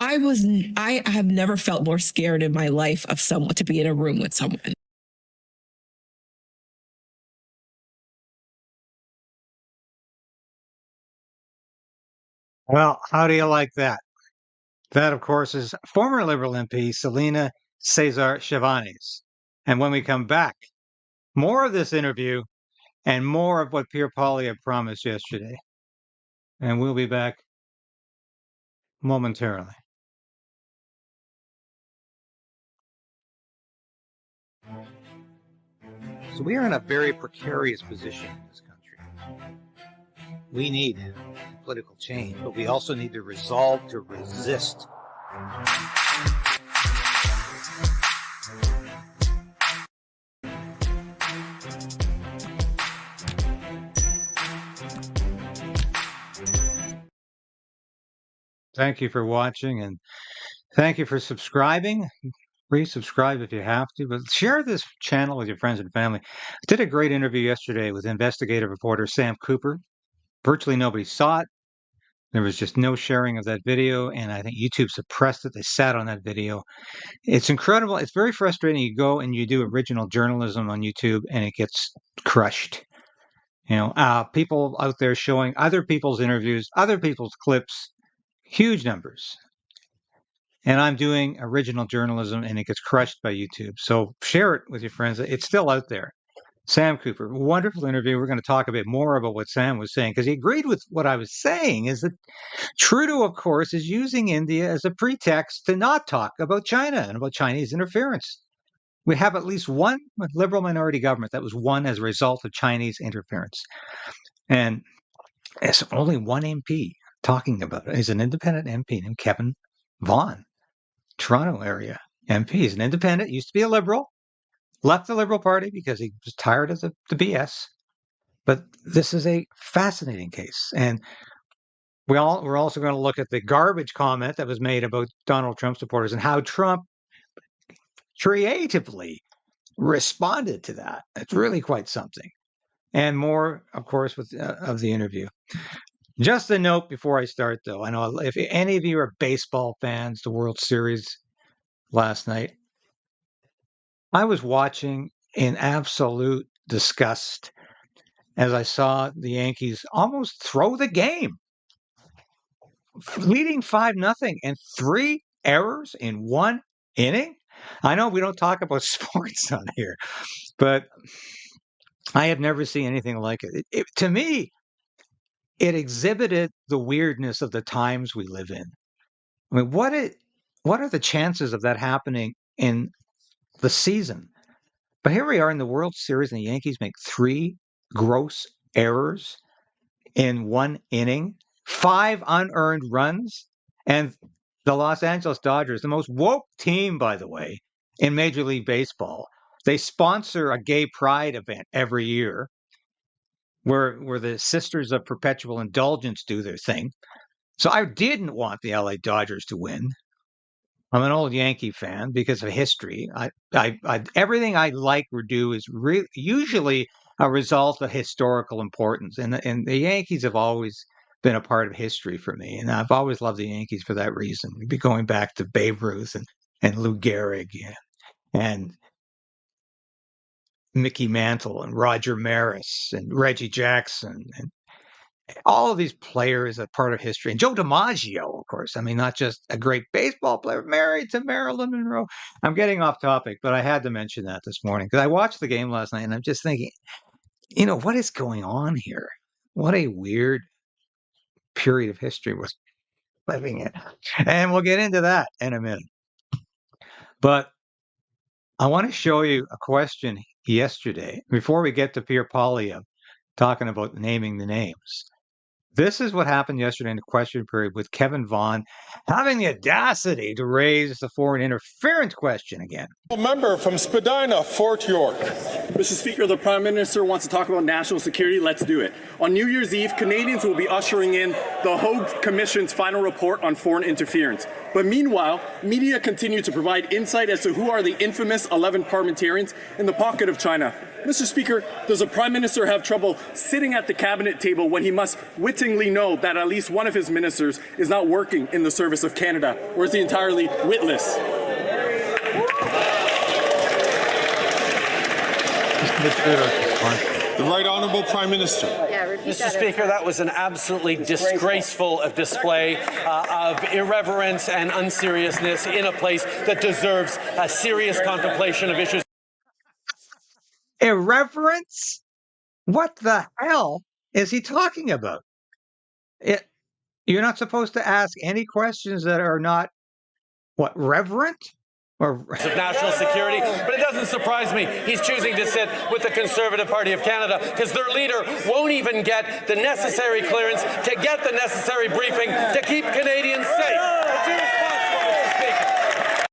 I have never felt more scared in my life of someone, to be in a room with someone. Well, how do you like that? That, of course, is former Liberal MP Selena Cesar Chevanes. And when we come back, more of this interview and more of what Pierre Poilievre promised yesterday. And we'll be back momentarily. So we are in a very precarious position in this country. We need political change, but we also need to resolve to resist. Thank you for watching, and thank you for subscribing. Resubscribe if you have to, but share this channel with your friends and family. I did a great interview yesterday with investigative reporter Sam Cooper. Virtually nobody saw it. There was just no sharing of that video, and I think YouTube suppressed it. They sat on that video. It's incredible. It's very frustrating. You go and you do original journalism on YouTube, and it gets crushed. People out there showing other people's interviews, other people's clips, huge numbers. And I'm doing original journalism, and it gets crushed by YouTube. So share it with your friends. It's still out there. Sam Cooper, wonderful interview. We're going to talk a bit more about what Sam was saying, because he agreed with what I was saying, is that Trudeau, of course, is using India as a pretext to not talk about China and about Chinese interference. We have at least one Liberal minority government that was won as a result of Chinese interference. And it's only one MP talking about it. He's an independent MP named Kevin Vaughan, Toronto area MP. He's an independent, used to be a Liberal, left the Liberal Party because he was tired of the BS. But this is a fascinating case. And we're also going to look at the garbage comment that was made about Donald Trump supporters and how Trump creatively responded to that. It's really quite something. And more, of course, of the interview. Just a note before I start, though. I know if any of you are baseball fans, the World Series last night, I was watching in absolute disgust as I saw the Yankees almost throw the game, leading 5-0, and 3 errors in 1 inning. I know we don't talk about sports on here, but I have never seen anything like it. To me, it exhibited the weirdness of the times we live in. I mean, what are the chances of that happening in the season? But here we are in the World Series, and the Yankees make 3 gross errors in 1 inning, 5 unearned runs, and the Los Angeles Dodgers, the most woke team, by the way, in Major League Baseball. They sponsor a gay pride event every year where the Sisters of Perpetual Indulgence do their thing. So I didn't want the LA Dodgers to win. I'm an old Yankee fan because of history. Everything I like or do is usually a result of historical importance, and the Yankees have always been a part of history for me, and I've always loved the Yankees for that reason. We'd be going back to Babe Ruth and Lou Gehrig and Mickey Mantle and Roger Maris and Reggie Jackson and all of these players are part of history. And Joe DiMaggio, of course. I mean, not just a great baseball player, married to Marilyn Monroe. I'm getting off topic, but I had to mention that this morning because I watched the game last night and I'm just thinking, what is going on here? What a weird period of history we're living in. And we'll get into that in a minute. But I want to show you a question yesterday before we get to Pierre Poilievre talking about naming the names. This is what happened yesterday in the question period with Kevin Vaughan having the audacity to raise the foreign interference question again. A member from Spadina, Fort York. Mr. Speaker, the Prime Minister wants to talk about national security. Let's do it. On New Year's Eve, Canadians will be ushering in the Hogue Commission's final report on foreign interference. But meanwhile, media continue to provide insight as to who are the infamous 11 parliamentarians in the pocket of China. Mr. Speaker, does the Prime Minister have trouble sitting at the cabinet table when he must witness unrelentingly know that at least one of his ministers is not working in the service of Canada, or is he entirely witless? The Right Honourable Prime Minister. Mr. Speaker, that was an absolutely disgraceful display of irreverence and unseriousness in a place that deserves a serious contemplation of issues. Irreverence? What the hell is he talking about? You're not supposed to ask any questions that are not, what, reverent? Or of national security, but it doesn't surprise me he's choosing to sit with the Conservative Party of Canada because their leader won't even get the necessary clearance to get the necessary briefing to keep Canadians safe. It's irresponsible, Mr. Speaker.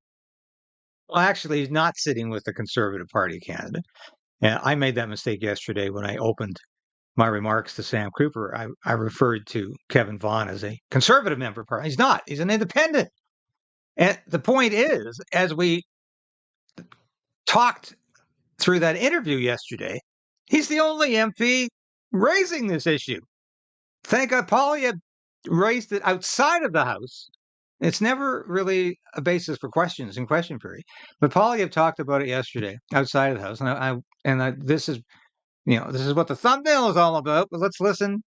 Well, actually, he's not sitting with the Conservative Party of Canada. And I made that mistake yesterday when I opened my remarks to Sam Cooper. I referred to Kevin Vaughan as a Conservative member of Parliament. He's not. He's an independent. And the point is, as we talked through that interview yesterday, he's the only MP raising this issue. Thank God Poilievre raised it outside of the House. It's never really a basis for questions in question period. But Poilievre talked about it yesterday outside of the House. And this is, this is what the thumbnail is all about. But let's listen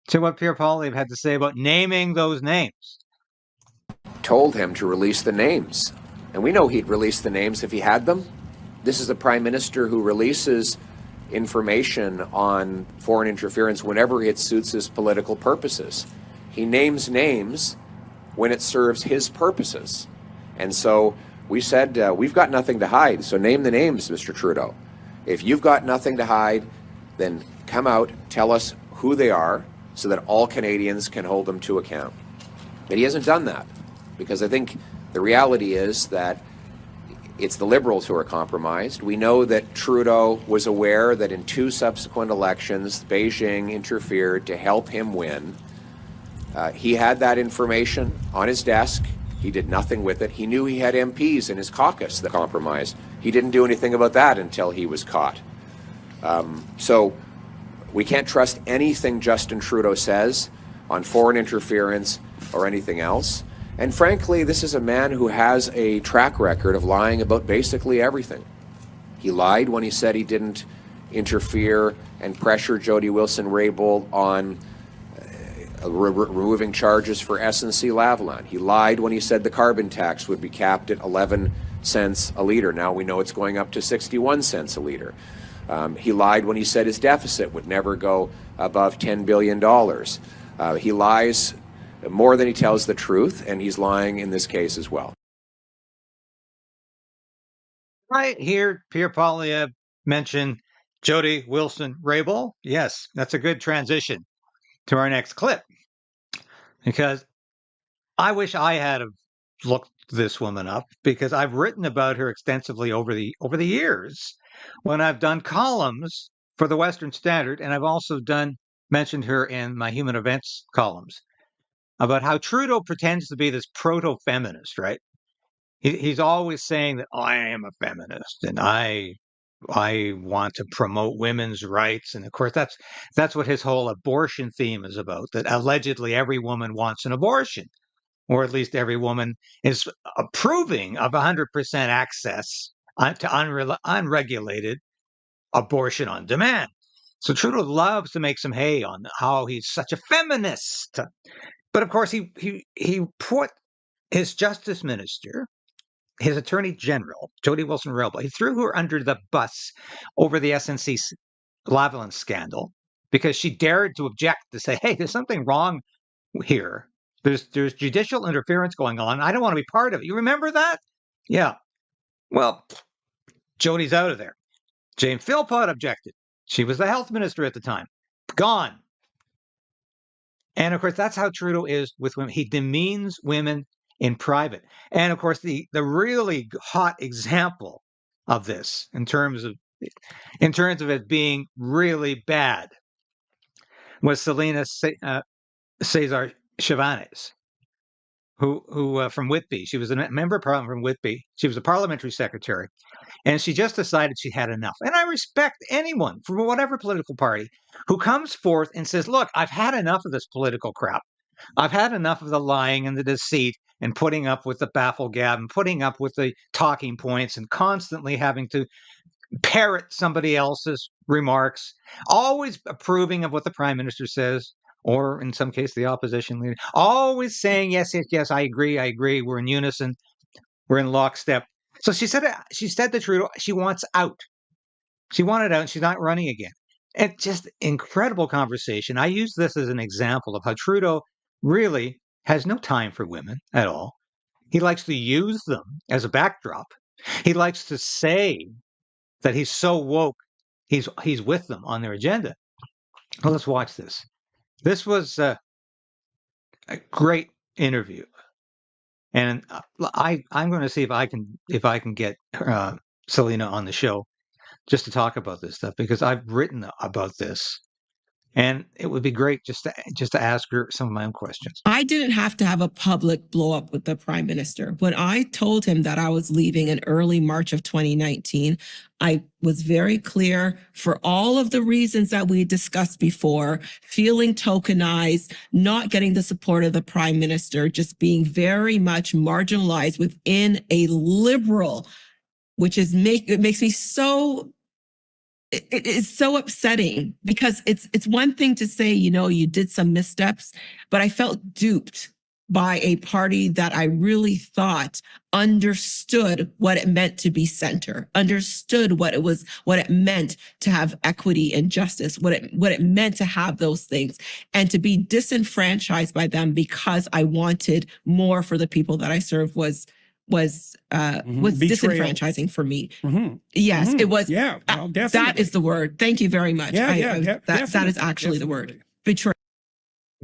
to what Pierre Poilievre had to say about naming those names. Told him to release the names. And we know he'd release the names if he had them. This is the Prime Minister who releases information on foreign interference whenever it suits his political purposes. He names names when it serves his purposes. And so we said, we've got nothing to hide, so name the names, Mr. Trudeau. If you've got nothing to hide, then come out, tell us who they are, so that all Canadians can hold them to account. But he hasn't done that. Because I think the reality is that it's the Liberals who are compromised. We know that Trudeau was aware that in 2 subsequent elections, Beijing interfered to help him win. He had that information on his desk. He did nothing with it. He knew he had MPs in his caucus that compromised. He didn't do anything about that until he was caught. So we can't trust anything Justin Trudeau says on foreign interference or anything else. And frankly, this is a man who has a track record of lying about basically everything. He lied when he said he didn't interfere and pressure Jody Wilson-Raybould on removing charges for SNC-Lavalin. He lied when he said the carbon tax would be capped at 11 cents a litre. Now we know it's going up to 61 cents a litre. He lied when he said his deficit would never go above $10 billion. He lies more than he tells the truth, and he's lying in this case as well. Right here, Pierre Poilievre mentioned Jody Wilson-Raybould. Yes, that's a good transition to our next clip, because I wish I had looked this woman up, because I've written about her extensively over the years when I've done columns for the Western Standard, and I've also mentioned her in my human events columns about how Trudeau pretends to be this proto-feminist, right? He's always saying that I am a feminist and I want to promote women's rights, and of course that's what his whole abortion theme is about. That allegedly every woman wants an abortion, or at least every woman is approving of 100% access to unregulated abortion on demand. So Trudeau loves to make some hay on how he's such a feminist. But of course, he put his justice minister, his attorney general, Jody Wilson-Raybould, he threw her under the bus over the SNC-Lavalin scandal because she dared to object, to say, hey, there's something wrong here. There's judicial interference going on. I don't want to be part of it. You remember that? Yeah. Well, Jody's out of there. Jane Philpott objected. She was the health minister at the time. Gone. And of course, that's how Trudeau is with women. He demeans women in private. And of course, the really hot example of this, in terms of it being really bad, was Selena Cesar Chavanez. who from Whitby. She was a member of parliament from Whitby. She was a parliamentary secretary, and she just decided she had enough. And I respect anyone from whatever political party who comes forth and says, "Look, I've had enough of this political crap. I've had enough of the lying and the deceit and putting up with the baffle gab and putting up with the talking points and constantly having to parrot somebody else's remarks, always approving of what the prime minister says." Or in some case, the opposition leader, always saying, yes, yes, yes, I agree. We're in unison. We're in lockstep. So she said to Trudeau, she wants out. She wanted out and she's not running again. And just incredible conversation. I use this as an example of how Trudeau really has no time for women at all. He likes to use them as a backdrop. He likes to say that he's so woke, he's with them on their agenda. Well, let's watch this. This was a great interview, and I'm going to see if I can get Selena on the show just to talk about this stuff, because I've written about this, and it would be great just to ask her some of my own questions. I didn't have to have a public blow up with the prime minister. When I told him that I was leaving in early March of 2019, I was very clear for all of the reasons that we discussed before, feeling tokenized, not getting the support of the prime minister, just being very much marginalized within a liberal, which is it makes me so. It is so upsetting, because it's one thing to say, you did some missteps, but I felt duped by a party that I really thought understood what it meant to be center, understood what it meant to have equity and justice, what it meant to have those things, and to be disenfranchised by them because I wanted more for the people that I serve was disenfranchising for me. Yes, it was. Yeah, well, definitely. That is the word. Thank you very much. That is actually the word. Betrayal.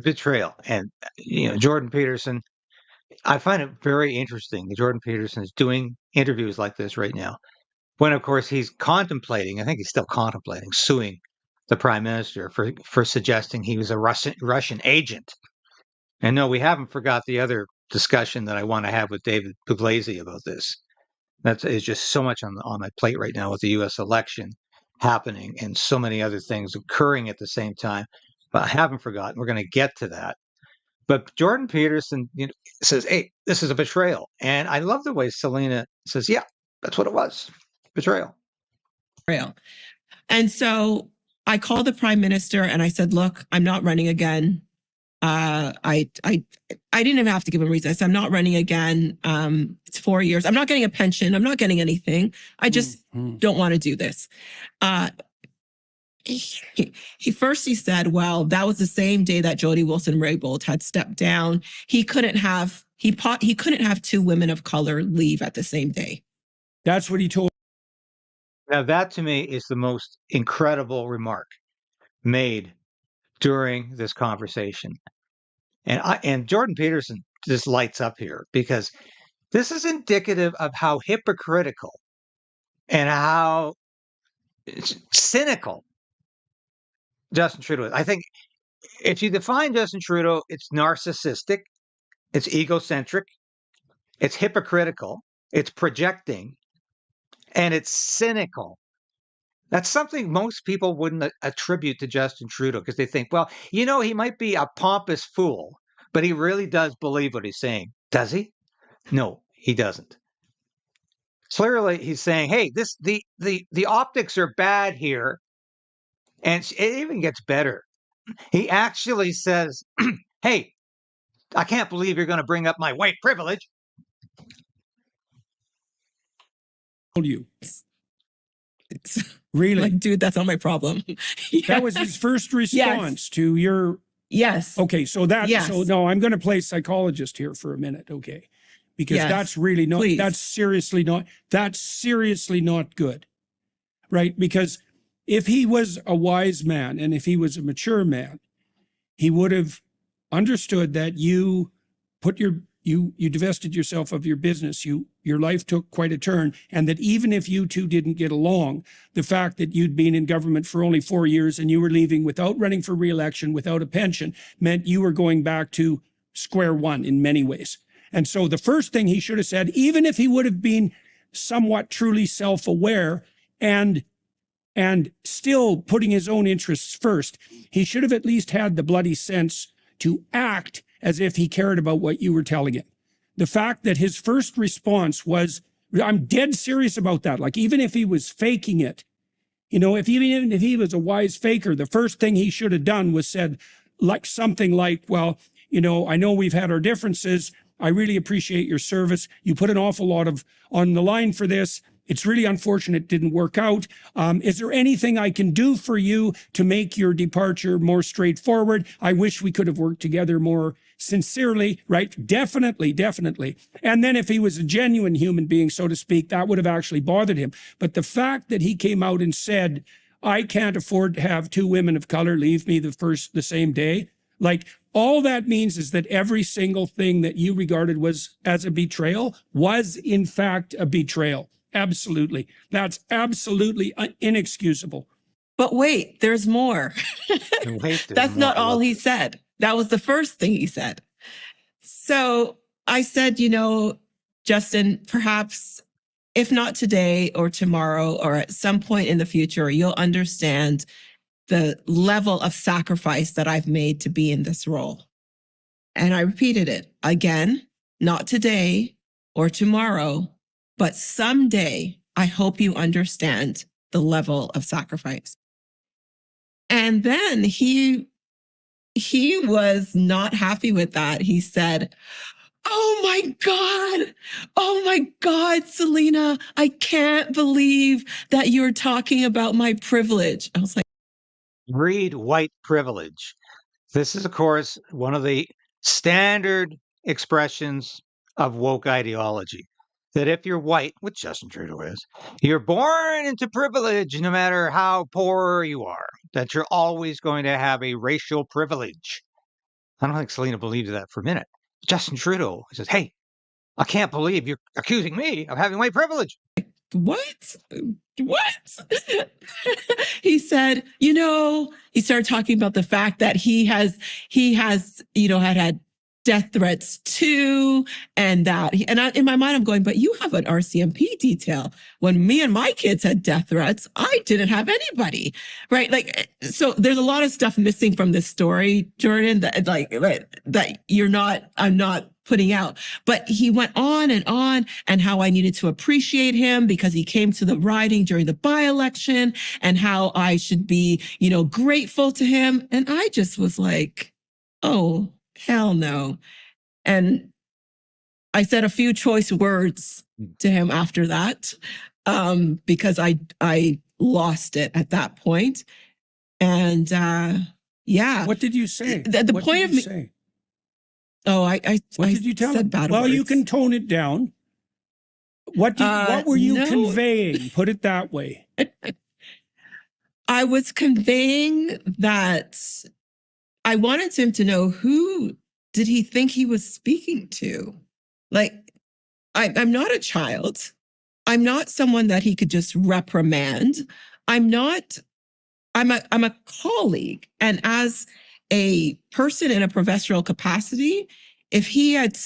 Betrayal. And Jordan Peterson, I find it very interesting that Jordan Peterson is doing interviews like this right now, when of course he's contemplating, I think he's still contemplating, suing the prime minister for suggesting he was a Russian agent. And no, we haven't forgot the other discussion that I want to have with David Pugliese about this. That is just so much on my plate right now with the U.S. election happening and so many other things occurring at the same time. But I haven't forgotten. We're going to get to that. But Jordan Peterson says, "Hey, this is a betrayal," and I love the way Selena says, "Yeah, that's what it was, betrayal." And so I called the prime minister and I said, "Look, I'm not running again." I didn't even have to give a reason. I said, "I'm not running again. It's 4 years. I'm not getting a pension. I'm not getting anything. I just don't want to do this." He said, "Well, that was the same day that Jody Wilson-Raybould had stepped down. He couldn't have two women of color leave at the same day." That's what he told. Now that to me is the most incredible remark made during this conversation. And Jordan Peterson just lights up here, because this is indicative of how hypocritical and how cynical Justin Trudeau is. I think if you define Justin Trudeau, it's narcissistic, it's egocentric, it's hypocritical, it's projecting, and it's cynical. That's something most people wouldn't attribute to Justin Trudeau, because they think, well, he might be a pompous fool, but he really does believe what he's saying. Does he? No, he doesn't. Clearly, he's saying, hey, the optics are bad here. And it even gets better. He actually says, hey, I can't believe you're going to bring up my white privilege. You. Really? Like, dude, that's not my problem. That was his first response to your... Yes. Okay, so no, I'm going to play psychologist here for a minute, okay? Because that's really not, that's seriously not good, right? Because if he was a wise man and if he was a mature man, he would have understood that you divested yourself of your business. Your life took quite a turn, and that even if you two didn't get along, the fact that you'd been in government for only 4 years and you were leaving without running for re-election, without a pension, meant you were going back to square one in many ways. And so the first thing he should have said, even if he would have been somewhat truly self-aware and still putting his own interests first, he should have at least had the bloody sense to act as if he cared about what you were telling him. The fact that his first response was, I'm dead serious about that. Like, even if he was faking it, you know, even if he was a wise faker, the first thing he should have done was said like something like, well, you know, I know we've had our differences. I really appreciate your service. You put an awful lot on the line for this. It's really unfortunate it didn't work out. Is there anything I can do for you to make your departure more straightforward? I wish we could have worked together more sincerely, right? Definitely, definitely. And then if he was a genuine human being, so to speak, that would have actually bothered him. But the fact that he came out and said, I can't afford to have 2 women of color leave me the same day, like, all that means is that every single thing that you regarded as a betrayal was in fact a betrayal. Absolutely. That's absolutely inexcusable. But wait, there's more. That's not all he said. That was the first thing he said. So I said, you know, Justin, perhaps if not today or tomorrow or at some point in the future, you'll understand the level of sacrifice that I've made to be in this role. And I repeated it again, not today or tomorrow, but someday I hope you understand the level of sacrifice. And then he was not happy with that. He said, oh my God, Selena, I can't believe that you're talking about my privilege. I was like, read white privilege. This is, of course, one of the standard expressions of woke ideology. That if you're white, which Justin Trudeau is, you're born into privilege no matter how poor you are, that you're always going to have a racial privilege. I don't think Selena believes that for a minute. Justin Trudeau says, hey, I can't believe you're accusing me of having white privilege. What? He said, you know, he started talking about the fact that he has, you know, had death threats too. And that, in my mind, I'm going, but you have an RCMP detail. When me and my kids had death threats, I didn't have anybody, right? Like, so there's a lot of stuff missing from this story, Jordan, that I'm not putting out. But he went on and how I needed to appreciate him because he came to the riding during the by-election and how I should be, you know, grateful to him. And I just was like, oh, hell no. And I said a few choice words to him after that because I lost it at that point. And yeah. What did you say? The point of me. Say? Oh, what did you tell him? Bad well, words. You can tone it down. What were you conveying? Put it that way. I was conveying that I wanted him to know who did he think he was speaking to. Like, I'm not a child. I'm not someone that he could just reprimand. I'm a colleague. And as a person in a professional capacity, if he had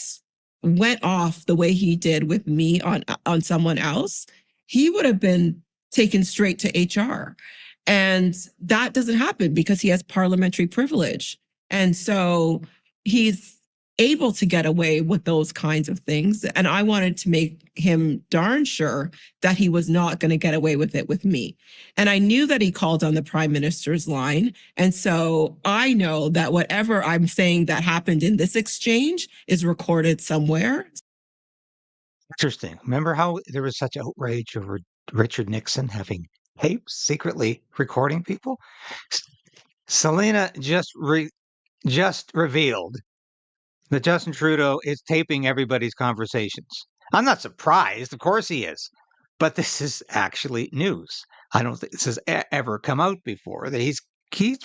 went off the way he did with me on someone else, he would have been taken straight to HR. And that doesn't happen because he has parliamentary privilege. And so he's able to get away with those kinds of things. And I wanted to make him darn sure that he was not going to get away with it with me. And I knew that he called on the Prime Minister's line. And so I know that whatever I'm saying that happened in this exchange is recorded somewhere. Interesting. Remember how there was such outrage over Richard Nixon having tapes secretly recording people? Selena just revealed that Justin Trudeau is taping everybody's conversations. I'm not surprised. Of course he is. But this is actually news. I don't think this has ever come out before, that he's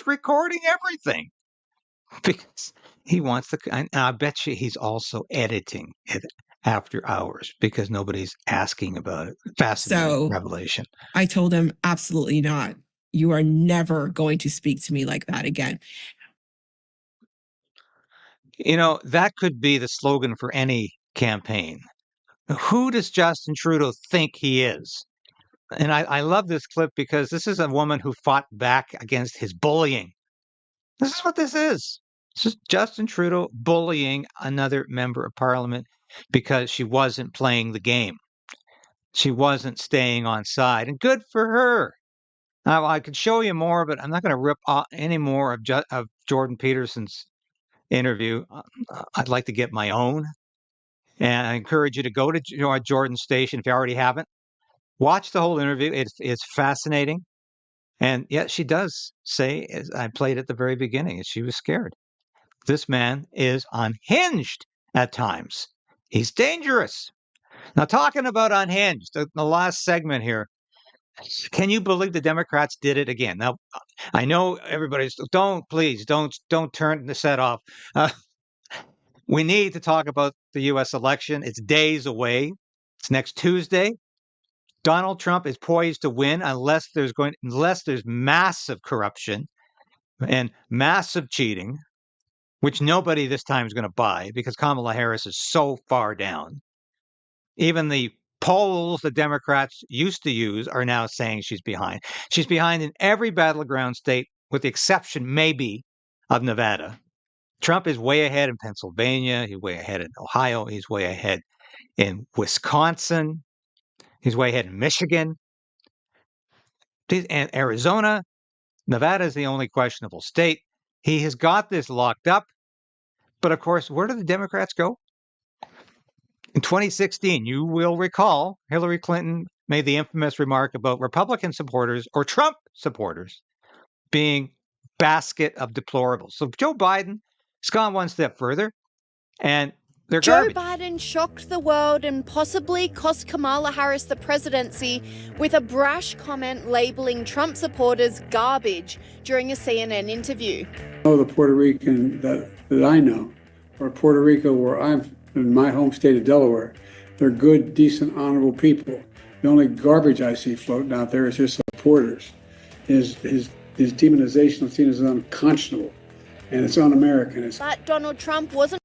recording everything because he wants to. And I bet you he's also editing it after hours because nobody's asking about it. Fascinating revelation. I told him, absolutely not. You are never going to speak to me like that again. You know, that could be the slogan for any campaign. Who does Justin Trudeau think he is? And I love this clip because this is a woman who fought back against his bullying. This is what this is. This is Justin Trudeau bullying another member of parliament because she wasn't playing the game. She wasn't staying on side, and good for her. Now, I could show you more, but I'm not going to rip off any more of Jordan Peterson's interview. I'd like to get my own, and I encourage you to go to Jordan's station if you already haven't. Watch the whole interview. It's fascinating. And yet she does say, as I played at the very beginning, she was scared. This man is unhinged at times. He's dangerous. Now, talking about unhinged, the last segment here, can you believe the Democrats did it again? Now, I know everybody's, please don't turn the set off. We need to talk about the U.S. election. It's days away. It's next Tuesday. Donald Trump is poised to win unless there's massive corruption and massive cheating, which nobody this time is going to buy because Kamala Harris is so far down. Even the polls the Democrats used to use are now saying she's behind. She's behind in every battleground state, with the exception maybe of Nevada. Trump is way ahead in Pennsylvania. He's way ahead in Ohio. He's way ahead in Wisconsin. He's way ahead in Michigan. And Arizona. Nevada is the only questionable state. He has got this locked up. But of course, where do the Democrats go? In 2016, you will recall Hillary Clinton made the infamous remark about Republican supporters or Trump supporters being basket of deplorables. So Joe Biden has gone one step further, and they're Joe garbage. Biden shocked the world and possibly cost Kamala Harris the presidency with a brash comment labeling Trump supporters garbage during a CNN interview. The Puerto Rican that I know, or Puerto Rico, where I'm in my home state of Delaware, they're good, decent, honorable people. The only garbage I see floating out there is his supporters. His demonization is seen as unconscionable, and it's un-American. But Donald Trump wasn't.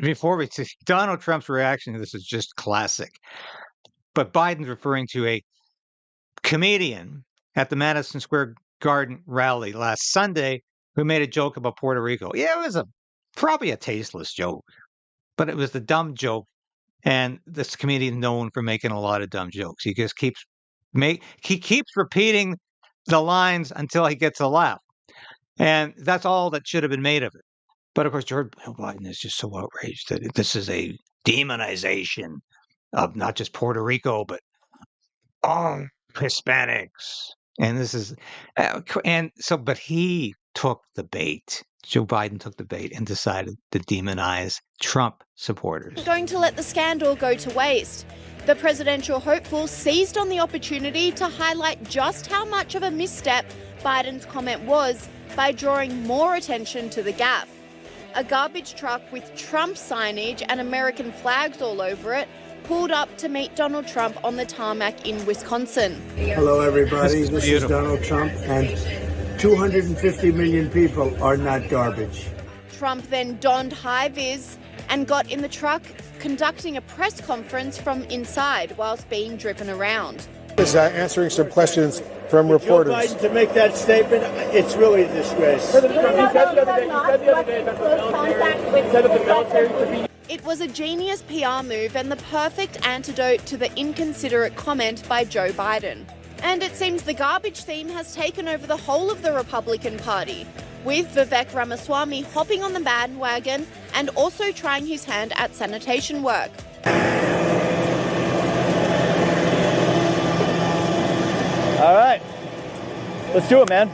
Before we see Donald Trump's reaction to this is just classic. But Biden's referring to a comedian at the Madison Square Garden rally last Sunday who made a joke about Puerto Rico. Yeah, it was probably a tasteless joke, but it was the dumb joke. And this comedian is known for making a lot of dumb jokes. He just keeps repeating the lines until he gets a laugh. And that's all that should have been made of it. But of course, Joe Biden is just so outraged that this is a demonization of not just Puerto Rico, but all Hispanics. And this is, but he took the bait. Joe Biden took the bait and decided to demonize Trump supporters. Going to let the scandal go to waste. The presidential hopeful seized on the opportunity to highlight just how much of a misstep Biden's comment was by drawing more attention to the gaffe. A garbage truck with Trump signage and American flags all over it pulled up to meet Donald Trump on the tarmac in Wisconsin. Hello, everybody. This is Donald Trump, and 250 million people are not garbage. Trump then donned high-vis and got in the truck, conducting a press conference from inside whilst being driven around. Is answering some questions from reporters. Joe Biden to make that statement, it's really a disgrace. It was a genius PR move and the perfect antidote to the inconsiderate comment by Joe Biden. And it seems the garbage theme has taken over the whole of the Republican Party, with Vivek Ramaswamy hopping on the bandwagon and also trying his hand at sanitation work. All right, let's do it, man.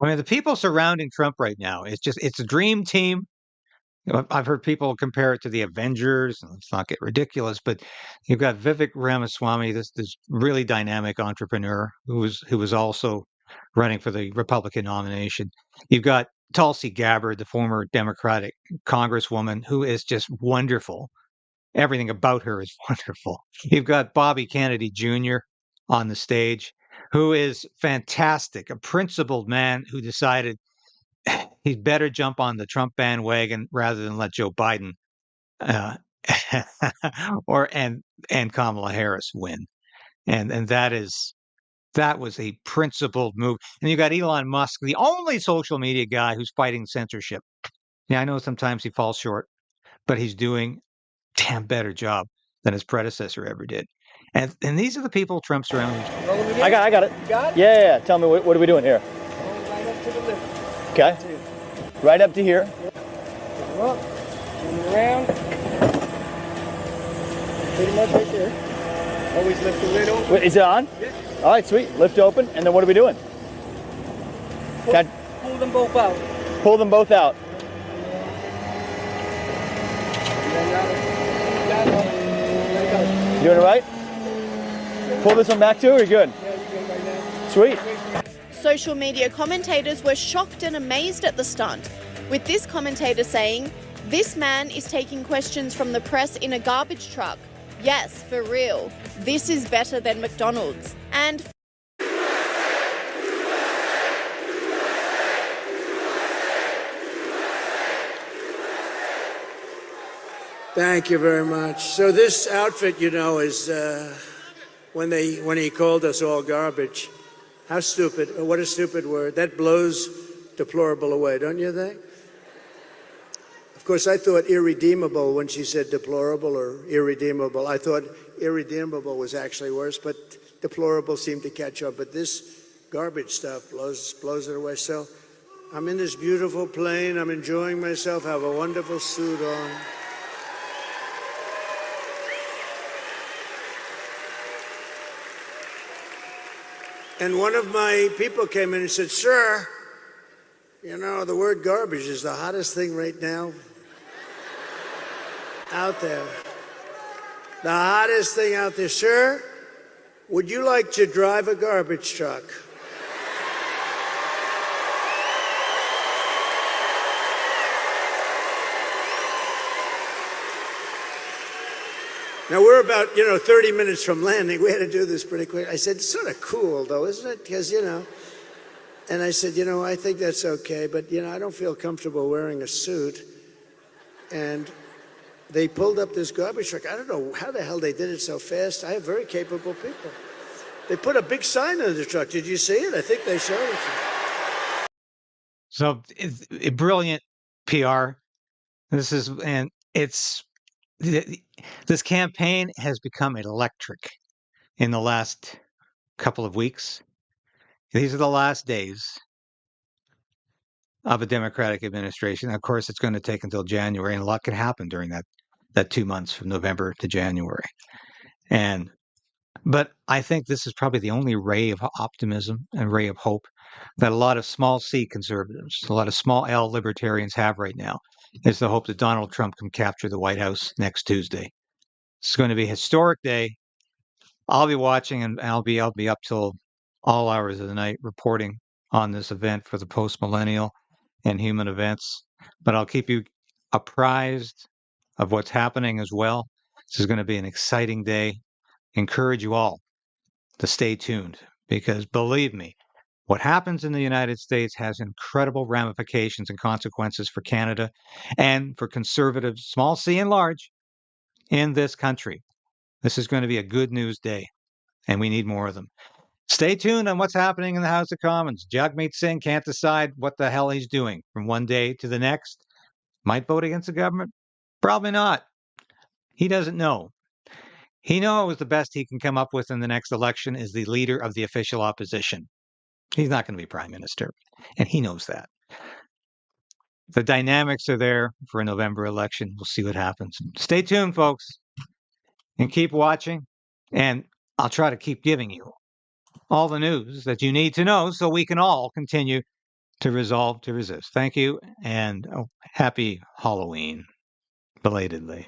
I mean, the people surrounding Trump right now, it's a dream team. I've heard people compare it to the Avengers, and let's not get ridiculous, but you've got Vivek Ramaswamy, this really dynamic entrepreneur who was also running for the Republican nomination. You've got Tulsi Gabbard, the former Democratic congresswoman, who is just wonderful. Everything about her is wonderful. You've got Bobby Kennedy Jr. on the stage, who is fantastic, a principled man who decided he'd better jump on the Trump bandwagon rather than let Joe Biden uh, and Kamala Harris win, and that was a principled move. And you got Elon Musk, the only social media guy who's fighting censorship. Yeah, I know sometimes he falls short, but he's doing a damn better job than his predecessor ever did. And these are the people Trump surrounded. I got it. You got it? Yeah. Tell me, what are we doing here? Right up to the left. Okay. Right up to here. Turn up. Turn around. Pretty much right there. Always lift the lid open. Wait, is it on? Yeah. All right, sweet. Lift open, and then what are we doing? Pull them both out. Pull them both out. You doing it right? Pull this one back too, or you good? Yeah, you're good right now. Sweet. Social media commentators were shocked and amazed at the stunt, with this commentator saying, "This man is taking questions from the press in a garbage truck. Yes, for real. This is better than McDonald's." And Thank you very much. So this outfit, you know, is when he called us all garbage. How stupid! What a stupid word. That blows deplorable away, don't you think? Of course, I thought irredeemable when she said deplorable or irredeemable. I thought irredeemable was actually worse, but deplorable seemed to catch up. But this garbage stuff blows it away. So I'm in this beautiful plane. I'm enjoying myself. Have a wonderful suit on. And one of my people came in and said, "Sir, you know, the word garbage is the hottest thing right now out there. The hottest thing out there. Sir, would you like to drive a garbage truck?" Now, we're about, 30 minutes from landing. We had to do this pretty quick. I said, "It's sort of cool, though, isn't it? Because, And I said, I think that's okay, but, I don't feel comfortable wearing a suit." And they pulled up this garbage truck. I don't know how the hell they did it so fast. I have very capable people. They put a big sign on the truck. Did you see it? I think they showed it. So it's brilliant PR. This campaign has become electric in the last couple of weeks. These are the last days of a Democratic administration. Of course, it's going to take until January, and a lot can happen during that 2 months from November to January. But I think this is probably the only ray of optimism and ray of hope that a lot of small C conservatives, a lot of small L libertarians have right now, is the hope that Donald Trump can capture the White House next Tuesday. It's going to be a historic day. I'll be watching, and I'll be up till all hours of the night reporting on this event for the Post-Millennial and Human Events. But I'll keep you apprised of what's happening as well. This is going to be an exciting day. Encourage you all to stay tuned, because believe me, what happens in the United States has incredible ramifications and consequences for Canada and for conservatives, small c and large, in this country. This is going to be a good news day, and we need more of them. Stay tuned on what's happening in the House of Commons. Jagmeet Singh can't decide what the hell he's doing from one day to the next. Might vote against the government? Probably not. He doesn't know. He knows the best he can come up with in the next election is the leader of the official opposition. He's not going to be prime minister, and he knows that. The dynamics are there for a November election. We'll see what happens. Stay tuned, folks, and keep watching, and I'll try to keep giving you all the news that you need to know so we can all continue to resolve to resist. Thank you, and happy Halloween, belatedly.